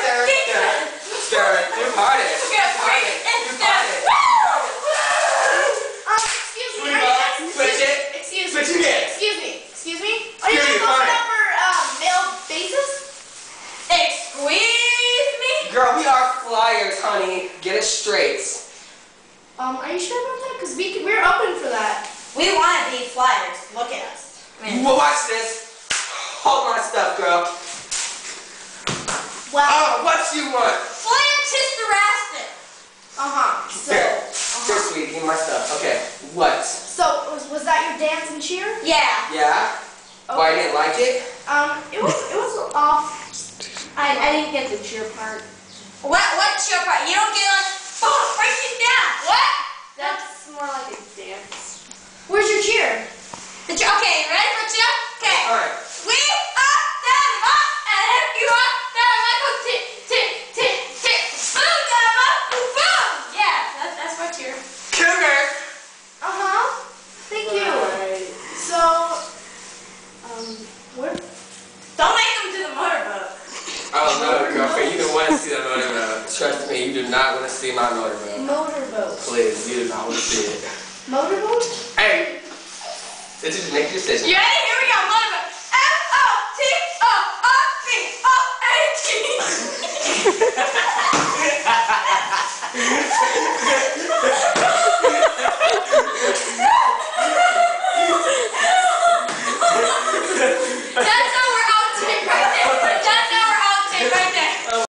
Do party. Excuse me. Switch it. Excuse Switch me. it. Excuse me. Are you Excuse me, guys fine. up for male bases? Excuse me? Girl, we are flyers, honey. Get it straight. Are you sure about that? Because we're open for that. We want to be flyers. Look at us. Well, watch this. Hold my stuff, girl. Well, Oh, what you want? Flyer Tisterastic. So, Uh-huh. Here, sweetie, give me my stuff. Okay, what? So was that your dance and cheer? Yeah. Yeah? Why, you didn't like it? It was off. I didn't get the cheer part. What's your part? You don't get like, oh, break it down. What? That's more like a dance. Where's your cheer? Okay, ready for cheer? Okay. Alright. We are down up, and if you are down, I go tick, tick, tick, tick. Boom, down up, boom. Yeah, that's my cheer. Cougar! Thank you. So, where? Don't make them do the motorboat. Oh no, girlfriend, you don't want to see that motorboat. Trust me, you do not want to see my motorboat. Motorboat. Please, you do not want to see it. Motorboat? Hey! This is make a decision. You ready? Here